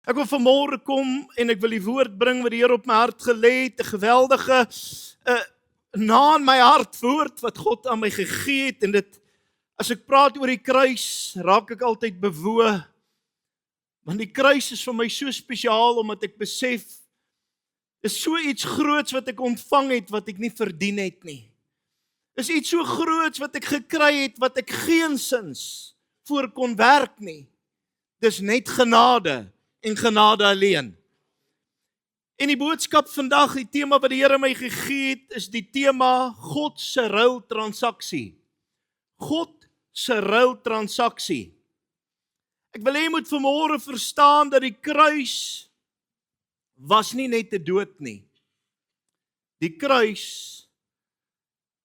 Ek wil vanmôre kom en ek wil die woord bring wat die Here op my hart gelê het, 'n geweldige na in my hart woord wat God aan my gegee het, en dit, as ek praat oor die kruis, raak ek altyd bewoe, want die kruis is vir my so spesiaal, omdat ek besef, is so iets groots wat ek ontvang het, wat ek nie verdien het nie. Is iets so groots wat ek gekry het, wat ek geensins voor kon werk nie. Dis net genade, en genade alleen. En die boodskap vandag, die tema wat die Here my gegee het, is die tema God se ruiltransaksie. God se ruiltransaksie. Ek wil hê jy moet vanmôre verstaan dat die kruis was nie net 'n dood nie. Die kruis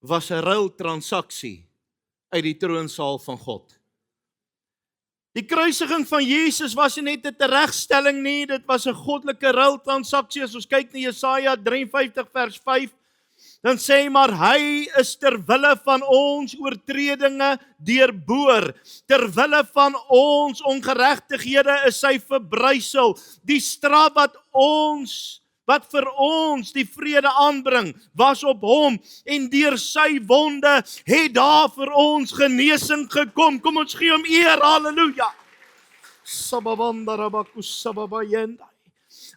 was 'n ruiltransaksie uit die troonsaal van God. Die kruisiging van Jesus was nie net 'n teregstelling nie, dit was 'n goddelike ruiltransaksie. As ons kyk na Jesaja 53 vers 5, dan sê hy, maar hy is ter wille van ons oortredinge deurboor, ter wille van ons ongeregtighede is hy verbrysel. Die straf wat vir ons die vrede aanbring, was op hom, en deur sy wonde het daar vir ons genesing gekom. Kom ons gee hom eer, halleluja.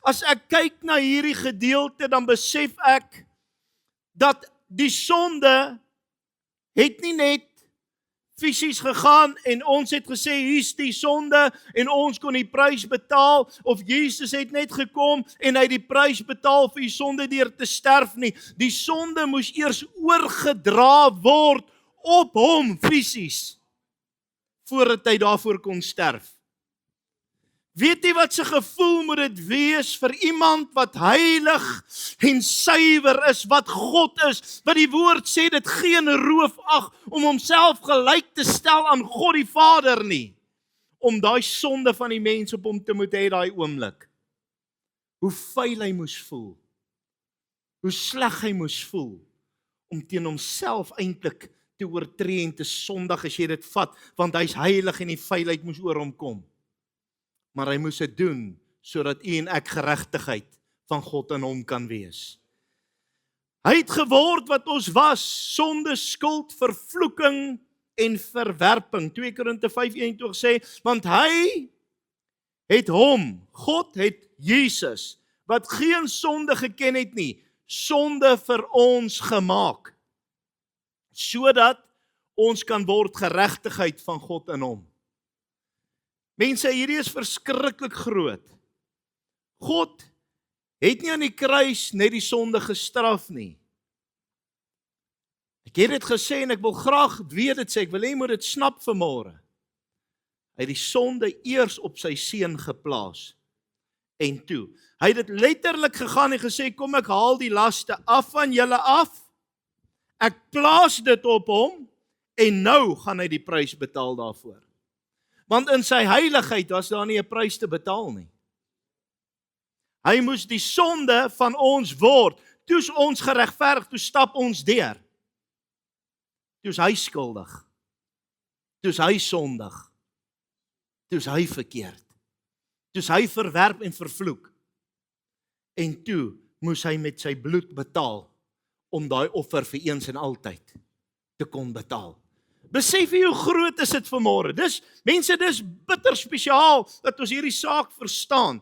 As ek kyk na hierdie gedeelte, dan besef ek dat die sonde het nie net fisies gegaan en ons het gesê hier's die sonde en ons kon die prys betaal, of Jesus het net gekom en hy die prys betaal vir die sonde deur te sterf nie. Die sonde moes eers oorgedra word op hom fisies voordat hy daarvoor kon sterf. Weet jy wat se gevoel moet dit wees vir iemand wat heilig en suiwer is, wat God is, wat die woord sê dit geen roof ag om homself gelyk te stel aan God die Vader nie, om daai sonde van die mens op hom te moet hê daai oomblik. Hoe vuil hy moes voel, hoe sleg hy moes voel, om teen homself eintlik te oortree en te sondig as jy dit vat, want hy's heilig en die vuilheid moes oor hom kom. Maar hy moes dit doen, sodat u en ek geregtigheid van God in hom kan wees. Hy het geword wat ons was, sonde, skuld, vervloeking en verwerping. 2 Korinte 5:21 sê, want hy het hom, God het Jesus, wat geen sonde geken het nie, sonde vir ons gemaak, sodat ons kan word geregtigheid van God in hom. Mense, hierdie is verskriklik groot. God het nie aan die kruis net die sonde gestraf nie. Ek het dit gesê en ek wil graag weet dit sê, ek wil hê jy moet dit snap vanmôre. Hy het die sonde eers op sy seun geplaas. En toe, hy het dit letterlik gegaan en gesê, kom ek haal die laste af van julle af. Ek plaas dit op hom en nou gaan hy die prys betaal daarvoor. Want in sy heiligheid was daar nie 'n prys te betaal nie. Hy moes die sonde van ons word. Toe's ons geregverdig, toe stap ons deur. Toe's hy skuldig. Toe's hy sondig. Toe's hy verkeerd. Toe's hy verwerp en vervloek. En toe moes hy met sy bloed betaal om daai offer vir eens en altyd te kon betaal. Besef jy hoe groot is dit vanmôre? Mense, dis bitter spesiaal dat ons hierdie saak verstaan.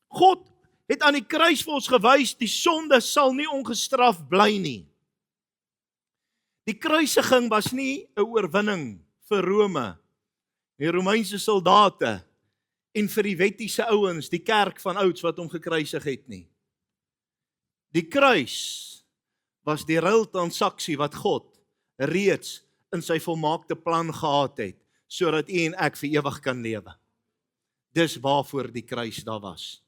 God het aan die kruis vir ons gewys, die sonde sal nie ongestraf bly nie. Die kruisiging was nie 'n oorwinning vir Rome, die Romeinse soldate en vir die wettiese ouens, die kerk van ouds wat hom gekruisig het nie. Die kruis was die ruiltransaksie wat God reeds in sy volmaakte plan gehad het, sodat u en ek vir ewig kan lewe. Dis waarvoor die kruis daar was.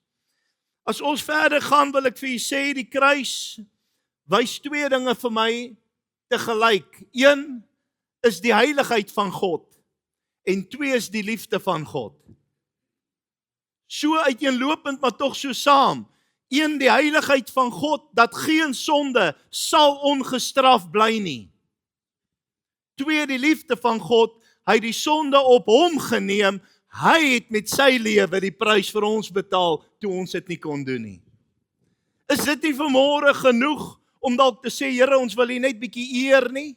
As ons verder gaan, wil ek vir u sê, die kruis wys twee dinge vir my tegelyk. Een is die heiligheid van God, en twee is die liefde van God. So uiteenlopend, maar tog so saam. Een, die heiligheid van God, dat geen sonde sal ongestraf bly nie. Twee, die liefde van God, hy het die sonde op hom geneem, Hy het met sy lewe die prys vir ons betaal toe ons dit nie kon doen nie. Is dit nie vanmôre genoeg om dalk te sê, Here, ons wil U net bietjie eer nie?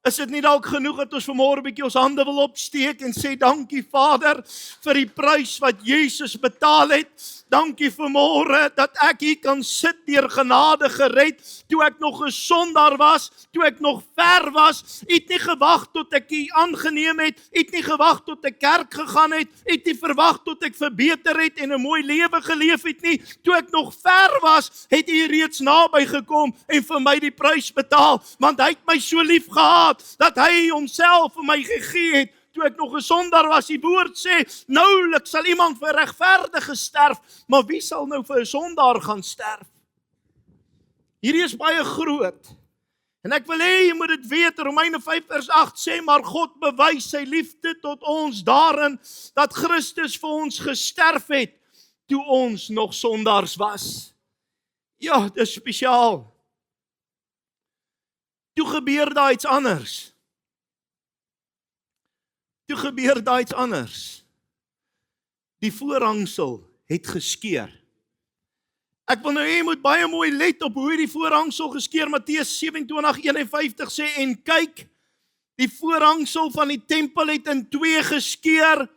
Is dit nie dalk genoeg dat ons vanmôre bietjie ons hande wil opsteek en sê, dankie Vader, vir die prys wat Jesus betaal het. Dankie vanmôre dat ek hier kan sit deur genade gered, toe ek nog 'n sondaar was, toe ek nog ver was. U het nie gewag tot ek U aangeneem het, U het nie gewag tot ek kerk gegaan het, U het nie verwag tot ek verbeter het en 'n mooi lewe geleef het nie. Toe ek nog ver was, het U reeds naby gekom en vir my die prys betaal, want Hy het my so lief gehad, dat Hy homself vir my gegee het, toe ek nog 'n sondaar was. Die woord sê, noulik sal iemand vir regverdige sterf, maar wie sal nou vir 'n sondaar gaan sterf? Hierdie is baie groot. En ek wil hê jy moet dit weet, Romeine 5 vers 8 sê, maar God bewys sy liefde tot ons daarin, dat Christus vir ons gesterf het, toe ons nog sondaars was. Ja, dit is spesiaal. Toe gebeur daar iets anders. Die voorhangsel het geskeur. Ek wil nou hê jy moet baie mooi let op hoe die voorhangsel geskeur. Matteus 27:51 sê, en kyk, die voorhangsel van die tempel het in twee geskeur,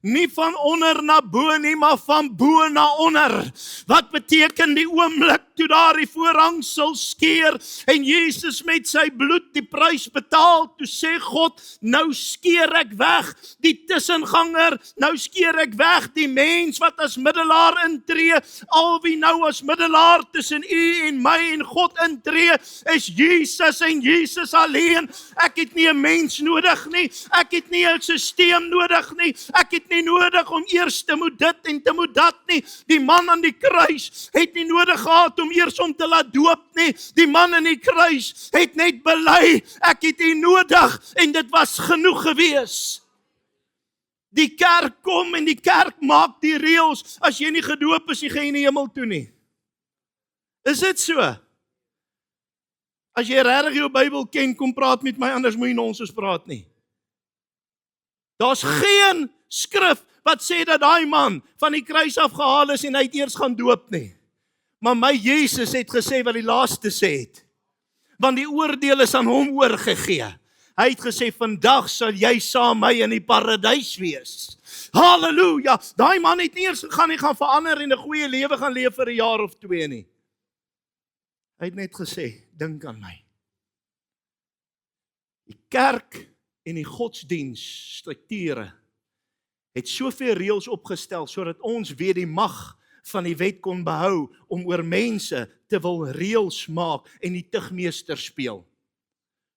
nie van onder na bo nie, maar van bo na onder. Wat beteken die oomblik toe daar die voorhangsel skeur en Jesus met sy bloed die prys betaal, toe sê God, nou skeer ek weg die tussenganger, nou skeer ek weg die mens wat as middelaar intree, al wie nou as middelaar tussen u en my en God intree, is Jesus en Jesus alleen. Ek het nie 'n mens nodig nie, ek het nie 'n stelsel nodig nie, ek het nie nodig om eers te moet dit en te moet dat nie. Die man aan die kruis het nie nodig gehad om eers om te laat doop nie. Die man aan die kruis het net bely, ek het U nodig, en dit was genoeg gewees. Die kerk kom en die kerk maak die reëls. As jy nie gedoop is, jy gaan nie hemel toe nie. Is dit so? As jy regtig jou Bybel ken, kom praat met my, anders moet jy nonsens praat nie. Daar's geen skrif wat sê dat daai man van die kruis af gehaal is en hy het eers gaan doop nie. Maar my Jesus het gesê wat die laaste sê het. Want die oordeel is aan hom oorgegee. Hy het gesê, vandag sal jy saam my in die paradys wees. Halleluja! Daai man het nie eers gegaan en gaan verander en 'n goeie lewe gaan leef vir 'n jaar of 2 nie. Hy het net gesê, dink aan my. Die kerk en die godsdienststrukture het soveel reëls opgestel sodat ons weer die mag van die wet kon behou om oor mense te wil reëls maak en die tugmeester speel.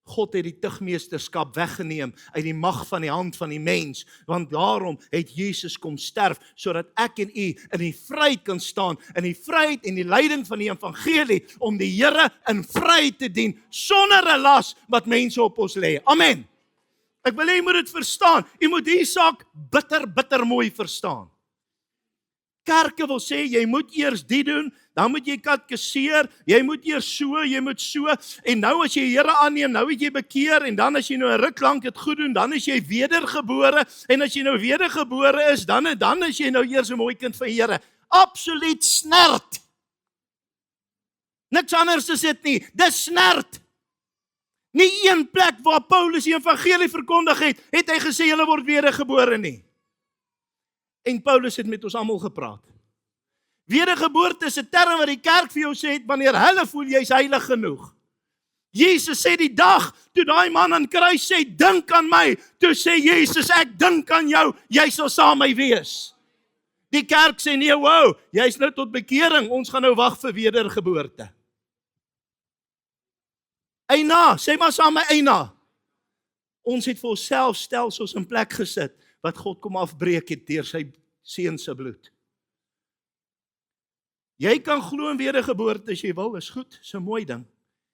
God het die tugmeesterskap weggeneem uit die mag van die hand van die mens, want daarom het Jesus kom sterf, sodat ek en u in die vryheid kan staan, in die vryheid en die leiding van die evangelie, om die Here in vryheid te dien, sonder 'n las wat mense op ons lê. Amen. Ek wil hê jy moet dit verstaan. Jy moet die saak bitter mooi verstaan. Kerke wil sê, jy moet eers dit doen, dan moet jy katkeseer, jy moet eers so, jy moet so, en nou as jy Here aanneem, nou het jy bekeer, en dan as jy nou 'n ruk lank dit goed doen, dan is jy wedergebore, en as jy nou wedergebore is, dan is jy nou eers 'n mooi kind van Here. Absoluut snert. Niks anders is dit nie, dis snert. Nie een plek waar Paulus die evangelie verkondig het, het hy gesê, julle word wedergebore nie. En Paulus het met ons almal gepraat. Wedergeboorte is 'n term wat die kerk vir jou sê, wanneer hulle voel jy's heilig genoeg. Jesus sê die dag, toe daai man aan kruis sê, dink aan my, toe sê Jesus, ek dink aan jou, jy sal saam my wees. Die kerk sê, nee, wow, jy's nou tot bekering, ons gaan nou wag vir wedergeboorte. Eina, sê maar saam my eina. Ons het vir onsself stelsels in plek gesit, wat God kom afbreek het deur sy seun se bloed. Jy kan glo in wedergeboorte as jy wil, is goed, is 'n mooi ding.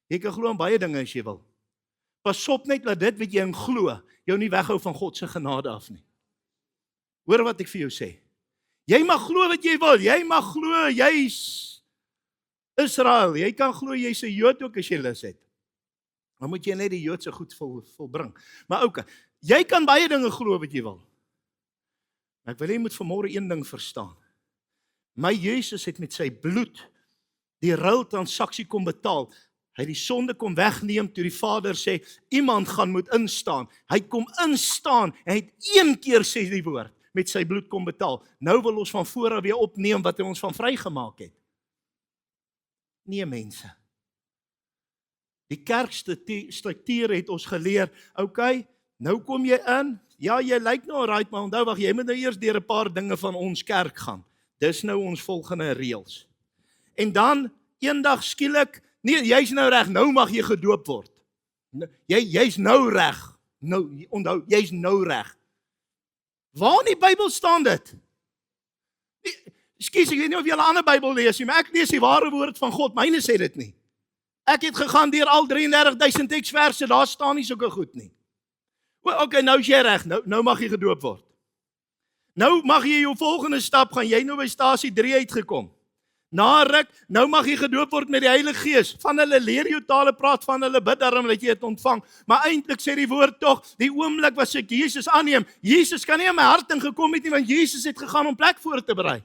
Jy kan glo in baie dinge as jy wil. Pas op net dat dit wat jy in glo, jou nie weghou van God se genade af nie. Hoor wat ek vir jou sê. Jy mag glo wat jy wil, jy mag glo jy's Israel, jy kan glo jy's 'n Jood ook as jy lus het. Dan moet jy net die Joodse goed volbring. Maar okay, jy kan baie dinge glo wat jy wil. Ek wil jy moet vanmôre een ding verstaan. My Jesus het met sy bloed die ruiltransaksie kom betaal. Hy het die sonde kom wegneem toe die Vader sê, iemand gaan moet instaan. Hy kom instaan en hy het een keer sê die woord, met sy bloed kom betaal. Nou wil ons van voor af weer opneem wat hy ons van vrygemaak het. Nee mense. Die kerkstruktuur het ons geleer, okay, nou kom jy in, ja jy lyk nou right, maar onthou, jy moet nou eers deur 'n paar dinge van ons kerk gaan. Dis nou ons volgende reëls. En dan, eendag skielik, nee, jy's nou reg, nou mag jy gedoop word. Jy's nou reg. Nou, onthou, jy's nou reg. Waar in die Bybel staan dit? Ekskuus, ek weet nie of jy 'n ander Bybel lees nie, maar ek lees die ware woord van God. Myne sê dit nie. Ek het gegaan deur al 33,000 teksverse, daar staan nie sulke goed nie. Okay, nou is jy reg, nou mag jy gedoop word. Nou mag jy jou volgende stap gaan, jy nou by stasie 3 uitgekom. Na ruk, nou mag jy gedoop word met die Heilige Gees. Van hulle leer jou tale praat, van hulle bid daarom dat jy dit ontvang. Maar eintlik sê die woord tog, die oomblik wat ek Jesus aanneem, Jesus kan nie in my hart ingekom het nie, want Jesus het gegaan om plek voor te berei.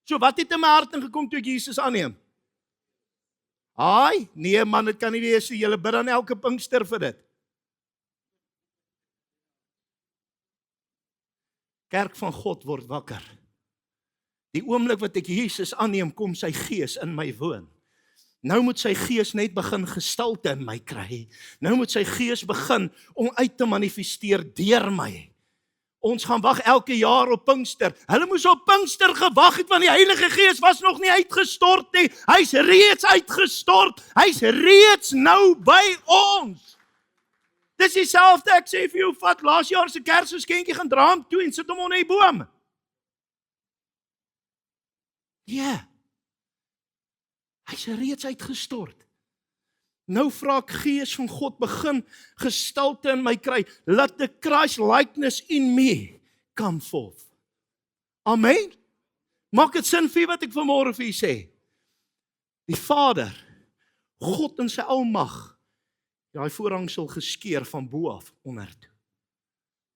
So wat het in my hart ingekom toe ek Jesus aanneem? Ai, nee man, dit kan nie wees nie, julle bid dan elke Pinkster vir dit. Kerk van God word wakker. Die oomblik wat ek Jesus aanneem, kom sy Gees in my woon. Nou moet sy Gees net begin gestalte in my kry. Nou moet sy Gees begin om uit te manifesteer deur my. Ons gaan wag elke jaar op Pinkster. Hulle moes op Pinkster gewag het, want die Heilige Gees was nog nie uitgestort nie. Hy's reeds uitgestort. Hy's reeds nou by ons. Dis dieselfde, ek sê vir jou, vat laas jaar se Kersgeskenkie gaan dra hom toe en sit hom onder die boom. Ja. Hy's reeds uitgestort. Nou vra ek Gees van God, begin gestalte in my kry. Let the Christ likeness in me come forth. Amen. Maak dit sin vir wat ek vanmôre vir u sê? Die Vader, God in sy almag, daai voorhangsel geskeur van bo af onder toe.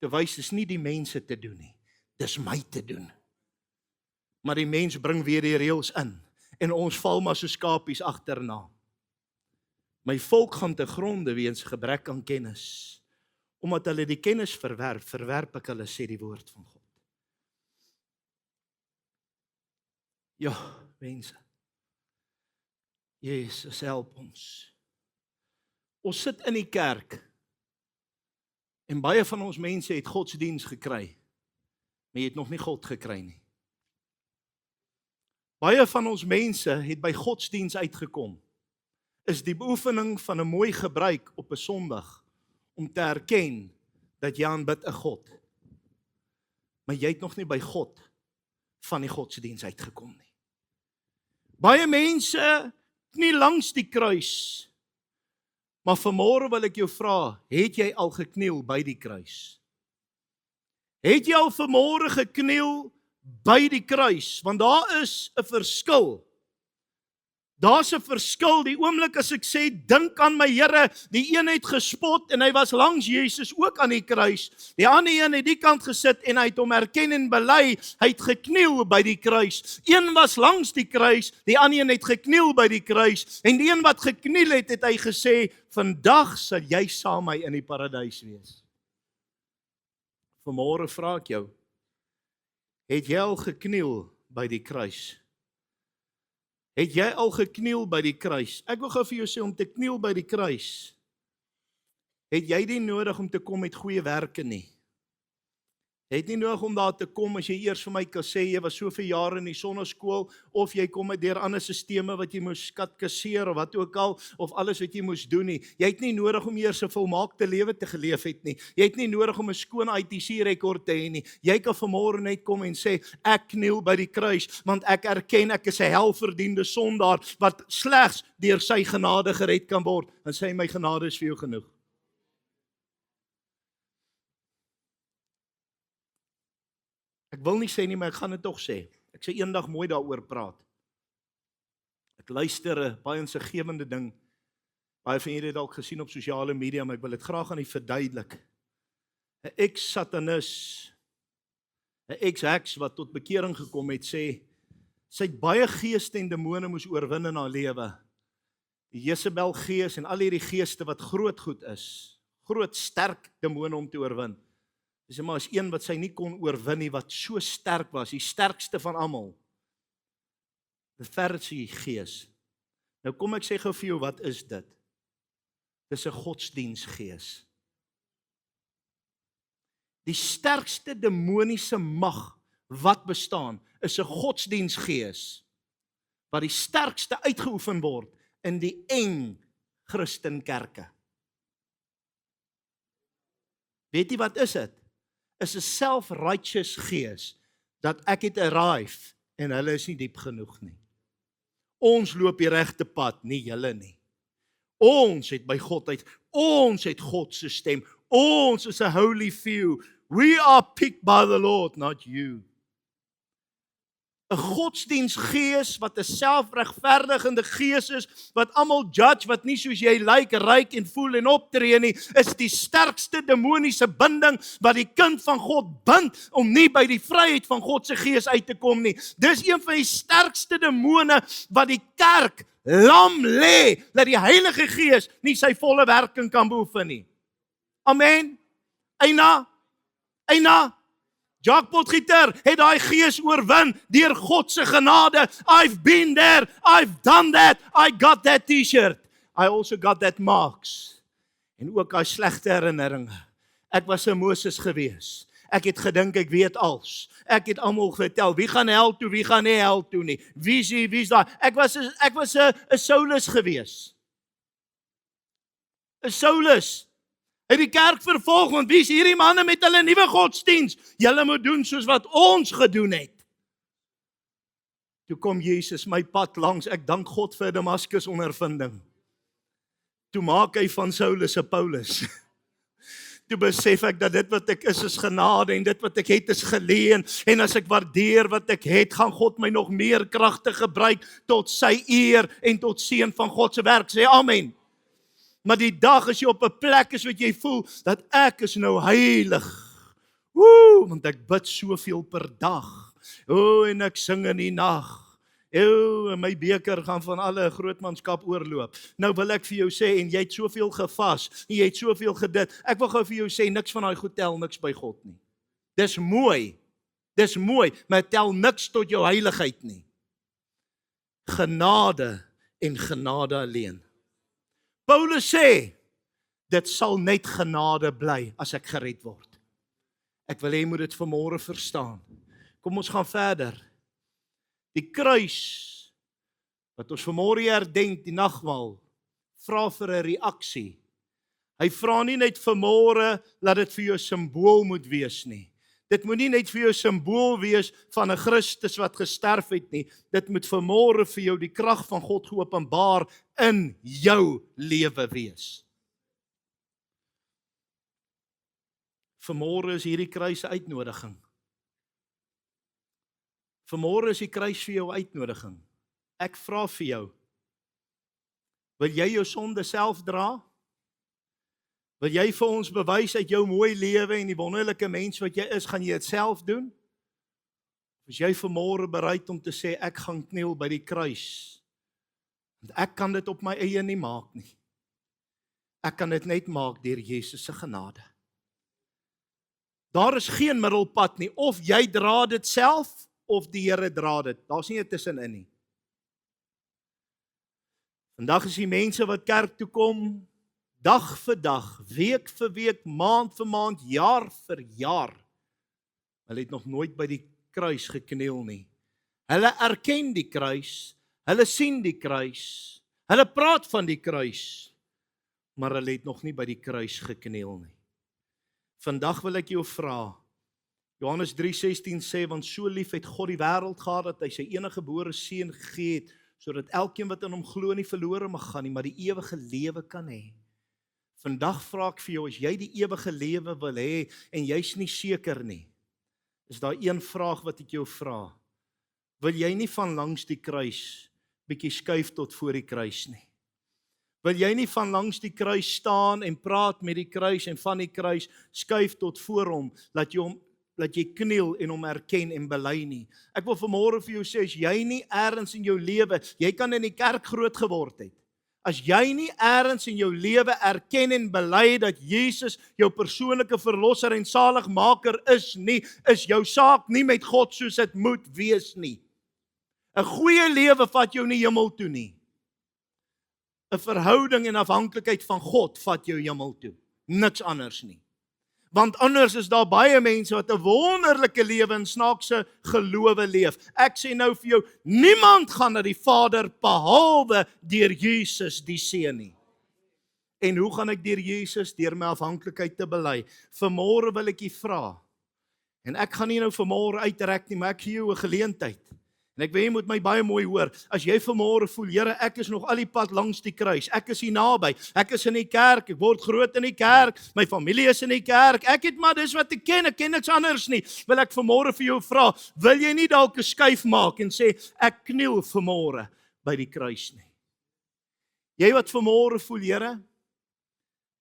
Te wys dis nie die mense te doen nie, dis my te doen. Maar die mens bring weer die reëls in en ons val maar so skapies agterna. My volk gaan te gronde weens gebrek aan kennis. Omdat hulle die kennis verwerp ek hulle, sê die woord van God. Ja, mense. Jesus, help ons. Ons sit in die kerk en baie van ons mense het godsdiens gekry, maar jy het nog nie God gekry nie. Baie van ons mense het by godsdiens uitgekom, is die beoefening van 'n mooi gebruik op 'n Sondag om te erken dat jy aanbid 'n God. Maar jy het nog nie by God van die godsdiens uitgekom nie. Baie mense nie langs die kruis. Maar vanmôre wil ek jou vra, het jy al gekniel by die kruis? Het jy al vanmôre gekniel by die kruis? Want daar is 'n verskil. Daar's 'n verskil, die oomblik as ek sê, dink aan my Here, die een het gespot en hy was langs Jesus ook aan die kruis. Die ander een het die kant gesit en hy het hom erken en bely, hy het gekniel by die kruis. Een was langs die kruis, die ander een het gekniel by die kruis. En die een wat gekniel het, het hy gesê, vandag sal jy saam met my in die paradys wees. Vanmôre vra ek jou, het jy al gekniel by die kruis? Het jy al gekniel by die kruis? Ek wil gou vir jou sê, om te kniel by die kruis, het jy nie nodig om te kom met goeie werke nie. Jy het nie nodig om daar te kom as jy eers vir my kan sê, jy was soveel jare in die sonneskool, of jy kom met deur ander sisteme wat jy moes kasseer, of wat ook al, of alles wat jy moes doen nie. Jy het nie nodig om eers 'n volmaakte lewe te geleef het nie. Jy het nie nodig om 'n skoon ITC-rekord te hê nie. Jy kan vanmôre net kom en sê, ek kniel by die kruis, want ek erken ek is 'n helverdiende sondaar, wat slegs deur sy genade gered kan word, en sê my genade is vir jou genoeg. Ek wil nie sê nie, maar ek gaan dit tog sê. Ek sê eendag mooi daaroor praat. Ek luister 'n baie insiggewende ding. Baie van julle het dalk gesien op sosiale media, maar ek wil dit graag aan u verduidelik. 'n Ex-satanis 'n ex-heks wat tot bekering gekom het, sê sy het baie geeste en demone moes oorwin in haar lewe. Die Jezebel gees en al hierdie geeste wat groot goed is, groot sterk demone om te oorwin. Dis maar as een wat sy nie kon oorwin nie, wat so sterk was, die sterkste van almal. Die Pharisee gees. Nou kom ek sê gou vir jou, wat is dit? Dis 'n godsdiensgees. Die sterkste demoniese mag wat bestaan, is 'n godsdiensgees, wat die sterkste uitgeoefen word in die eng Christenkerke. Weet jy wat is dit? Is 'n self-righteous gees, dat ek het arrive, en hulle is nie diep genoeg nie. Ons loop die regte pad, nie julle nie. Ons het by God uit, ons het God se stem, ons is 'n holy few, we are picked by the Lord, not you. 'n godsdiensgees wat 'n selfregverdigende gees is, wat almal judge, wat nie soos jy lyk, ryk en voel en optree nie, is die sterkste demoniese binding wat die kind van God bind om nie by die vryheid van God se gees uit te kom nie. Dis een van die sterkste demone wat die kerk lam lê, dat die Heilige Gees nie sy volle werking kan beoefen nie. Amen. Eina. Jacques Potgieter het daai gees oorwin deur God se genade. I've been there, I've done that, I got that t-shirt. I also got that marks. En ook daai slegte herinneringe. Ek was 'n Moses gewees. Ek het gedink ek weet alles. Ek het almal vertel, wie gaan hel toe, wie gaan nie hel toe nie. Wie's daar? Ek was 'n Saulus gewees. 'n Saulus. Het die kerk vervolg, want wie is hierdie manne met hulle nuwe godsdiens? Julle moet doen soos wat ons gedoen het. Toe kom Jesus my pad langs, ek dank God vir Damaskus ondervinding. Toe maak hy van Saulus 'n Paulus. Toe besef ek dat dit wat ek is genade en dit wat ek het is geleen. En as ek waardeer wat ek het, gaan God my nog meer kragtig gebruik tot sy eer en tot seën van God se werk. Sê amen. Maar die dag as jy op 'n plek is wat jy voel dat ek is nou heilig. Want ek bid soveel per dag. En ek sing in die nag. En my beker gaan van alle grootmanskap oorloop. Nou wil ek vir jou sê, en jy het soveel gevas, jy het soveel gedit. Ek wil gou vir jou sê, niks van daai goed tel niks by God nie. Dis mooi, maar tel niks tot jou heiligheid nie. Genade en genade alleen. Paulus sê, dit sal net genade bly as ek gered word. Ek wil hê jy moet dit vanmôre verstaan. Kom ons gaan verder. Die kruis, wat ons vanmôre herdenk, die nagmaal, vra vir 'n reaksie. Hy vra nie net vanmôre, laat dit vir jou simbool moet wees nie. Dit moet nie net vir jou simbool wees van 'n Christus wat gesterf het nie. Dit moet vanmôre vir jou die krag van God geopenbaar in jou lewe wees. Vanmôre is hierdie kruis 'n uitnodiging. Vanmôre is die kruis vir jou uitnodiging. Ek vra vir jou, wil jy jou sonde self dra? Wil jy vir ons bewys uit jou mooi lewe en die wonderlike mens wat jy is, gaan jy dit self doen? Of is jy vanmôre bereid om te sê, ek gaan kniel by die kruis? Want ek kan dit op my eie nie maak nie. Ek kan dit net maak deur Jesus se genade. Daar is geen middelpad nie, of jy dra dit self, of die Here dra dit. Daar's nie 'n tussenin nie. Vandag is die mense wat kerk toe kom, dag vir dag, week vir week, maand vir maand, jaar vir jaar. Hulle het nog nooit by die kruis gekniel nie. Hulle erken die kruis, hulle sien die kruis, hulle praat van die kruis, maar hulle het nog nie by die kruis gekniel nie. Vandag wil ek jou vra, Johannes 3:16 sê, want so lief het God die wêreld gehad, dat hy sy enige gebore seun gegee het, sodat elkeen wat in hom glo nie verlore mag gaan nie, maar die ewige lewe kan hê. Vandag vra ek vir jou, as jy die ewige lewe wil hê, en jy's nie seker nie, is daar een vraag wat ek jou vra. Wil jy nie van langs die kruis bietjie skuif tot voor die kruis nie? Wil jy nie van langs die kruis staan en praat met die kruis en van die kruis skuif tot voor hom, laat dat jy kniel en hom erken en bely nie. Ek wil vanmôre vir jou sê, as jy nie eers in jou lewe, jy kan in die kerk groot geword het. As jy nie eers in jou lewe erken en bely dat Jesus jou persoonlike verlosser en saligmaker is nie, is jou saak nie met God soos dit moet wees nie. 'n Goeie lewe vat jou nie hemel toe nie. 'n Verhouding en afhanklikheid van God vat jou hemel toe. Niks anders nie. Want anders is daar baie mense wat 'n wonderlike lewe en snaakse gelowe leef. Ek sê nou vir jou, niemand gaan na die Vader behalwe deur Jesus die Seun nie. En hoe gaan ek deur Jesus? Deur my afhanklikheid te bely. Vanmôre wil ek u vra. En ek gaan nie nou vanmôre uitrek nie, maar ek gee jou 'n geleentheid. En ek wil jy moet my baie mooi hoor. As jy vanmôre voel, Here, ek is nog al die pad langs die kruis. Ek is hier naby. Ek is in die kerk. Ek word groot in die kerk. My familie is in die kerk. Ek het maar dis wat ek ken niks anders nie. Wil ek vanmôre vir jou vra, wil jy nie dalk 'n skuif maak en sê ek kniel vanmôre by die kruis nie? Jy wat vanmôre voel, Here,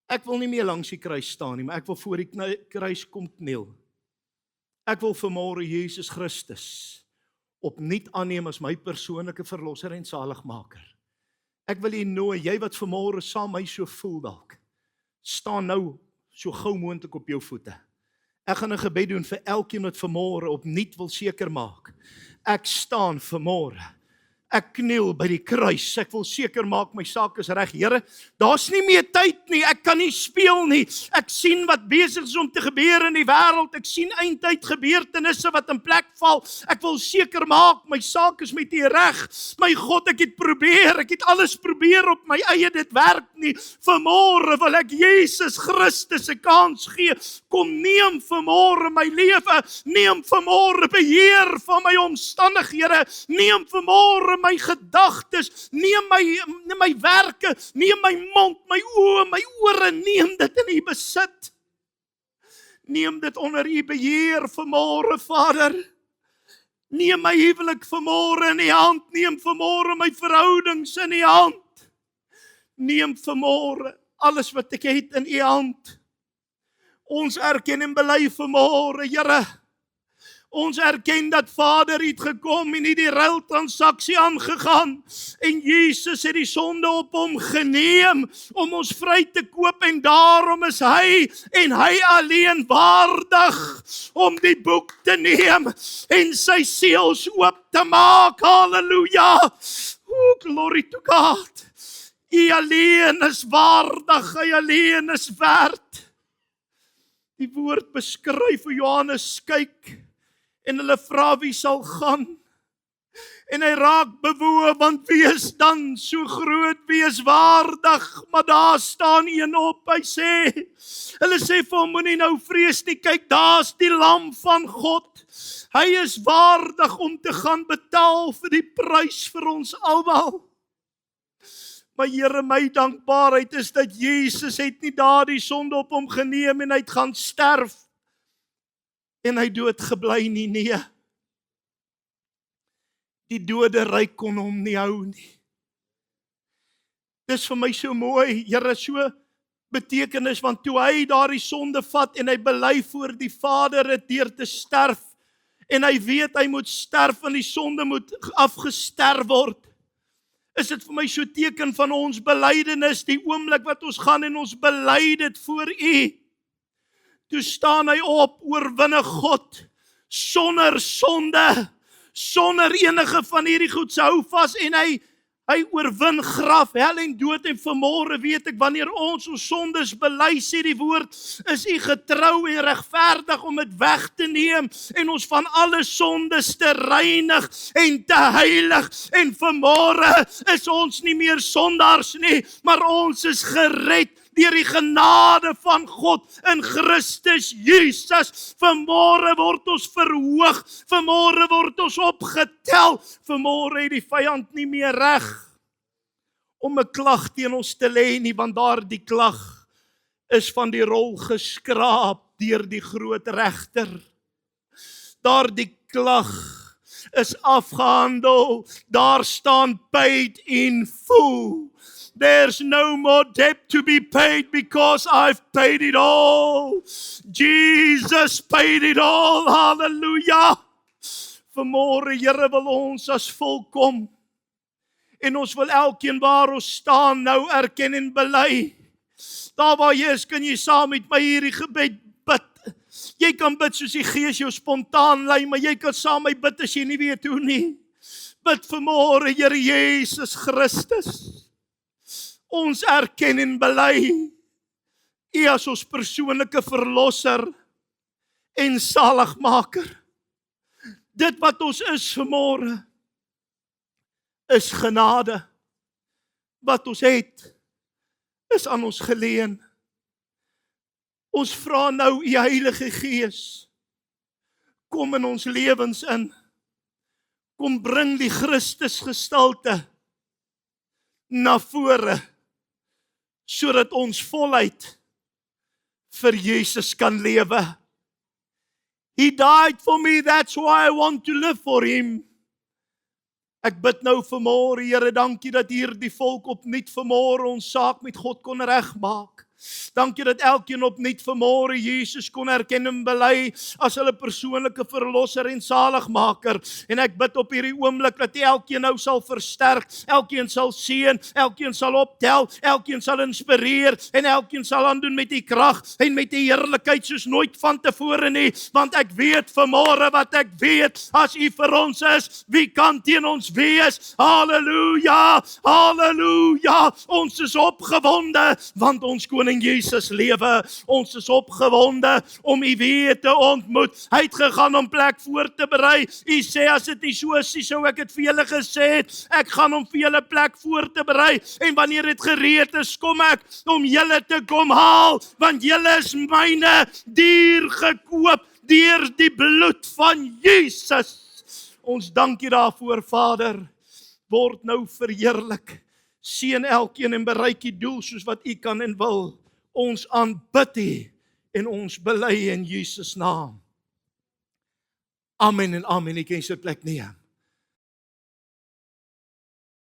ek wil nie meer langs die kruis staan nie, maar ek wil voor die kruis kom kniel. Ek wil vanmôre Jesus Christus opnuut aanneem as my persoonlike verlosser en saligmaker. Ek wil u nooi, jy wat vanmôre saam my so voel dalk, staan nou so gou moontlik op jou voete. Ek gaan 'n gebed doen vir elkeen wat vanmôre opnuut wil seker maak. Ek staan vanmôre. Ek kniel by die kruis. Ek wil seker maak my saak is reg. Here, daar's nie meer tyd nie. Ek kan nie speel nie. Ek sien wat besig is om te gebeur in die wêreld. Ek sien eindtyd gebeurtenisse wat in plek val. Ek wil seker maak my saak is met U reg. My God, ek het probeer. Ek het alles probeer op my eie, dit werk nie. Vanmôre wil ek Jesus Christus 'n kans gee. Kom neem vanmôre my lewe. Neem vanmôre beheer van my omstandighede. Neem vanmôre my gedagtes, neem my werke, neem my mond, my oë, my ore, neem dit in U besit. Neem dit onder U beheer vanmôre, Vader. Neem my huwelik vanmôre in U hand, neem vanmôre my verhoudings in U hand. Neem vanmôre alles wat ek het in U hand. Ons erken en bely vanmôre, Here. Ons erken dat Vader het gekom en het die ruiltransaksie aangegaan en Jesus het die sonde op hom geneem om ons vry te koop en daarom is hy en hy alleen waardig om die boek te neem en sy seels oop te maak. Halleluja! Oh, glory to God! U alleen is waardig, hy alleen is werd. Die woord beskryf hoe Johannes kyk en hulle vra wie sal gaan. En hy raak bewoe, want wie is dan so groot, wie is waardig? Maar daar staan een op, hy sê, hulle sê vir hom, moenie nou vrees nie, kyk, daar's die lam van God. Hy is waardig om te gaan betaal vir die prys vir ons almal. Maar Here, my dankbaarheid is dat Jesus het nie daardie sonde op hom geneem en hy het gaan sterf. En hy dood gebly nie, nee. Die doderyk kon hom nie hou nie. Dis vir my so mooi, Here, so betekenis, want toe hy daardie sonde vat en hy bely voor die Vader het deur te sterf, en hy weet hy moet sterf en die sonde moet afgesterf word, is dit vir my so teken van ons belydenis, die oomblik wat ons gaan en ons bely dit voor U. Toe staan hy op, oorwinne God, sonder sonde, sonder enige van hierdie goed se hou vas en hy oorwin graf, hel en dood en vanmôre weet ek, wanneer ons sondes bely, sê die woord, is U getrou en regverdig om dit weg te neem en ons van alle sondes te reinig en te heilig en vanmôre is ons nie meer sondaars nie, maar ons is gered deur die genade van God in Christus Jesus. Vanmôre word ons verhoog, vanmôre word ons opgetel, vanmôre het die vyand nie meer reg om 'n klag teen ons te lê nie, want daardie klag is van die rol geskraap deur die groot regter. Daardie klag is afgehandel. Daar staan paid in full. There's no more debt to be paid because I've paid it all. Jesus paid it all. Hallelujah. Vanmôre, Here, wil ons as volk kom. En ons wil elkeen waar ons staan nou erken en bely. Daar waar jy is, kan jy saam met my hierdie gebed bid. Jy kan bid soos die Gees jou spontaan lei, maar jy kan saam met my bid as jy nie weet hoe nie. Bid vanmôre, Here Jesus Christus. Ons erken en bely U as ons persoonlike verlosser en saligmaker. Dit wat ons is vanmôre is genade. Wat ons het is aan ons geleen. Ons vra nou U Heilige Gees, kom in ons lewens in. Kom bring die Christus gestalte na vore, sodat ons voluit vir Jesus kan lewe. He died for me, that's why I want to live for Him. Ek bid nou vanmôre, Here, dankie dat hierdie volk opnuut vanmôre ons saak met God kon regmaak. Dankie dat elkeen opnuut vanmôre Jesus kon erken en bely as hulle persoonlike verlosser en saligmaker. En ek bid op hierdie oomblik dat elkeen nou sal versterk, elkeen sal seën, elkeen sal optel, elkeen sal inspireer en elkeen sal aandoen met die krag en met die heerlikheid soos nooit vantevore nie. Want ek weet vanmôre wat ek weet, as U vir ons is, wie kan teen ons wees? Halleluja, halleluja. Ons is opgewonde want ons koning Jesus lewe. Ons is opgewonde om U weer te ontmoet. Hy het gegaan om plek voor te berei. U sê as dit nie so is, sou ek dit vir julle gesê het. Ek gaan om vir julle plek voor te berei en wanneer dit gereed is, kom ek om julle te kom haal, want julle is myne, duur gekoop deur die bloed van Jesus. Ons dank U daarvoor, Vader. Word nou verheerlik. Seën elkeen en bereik die doel soos wat U kan en wil. Ons aanbid U en ons bely in Jesus naam. Amen en amen. Ek kan sy plek neem.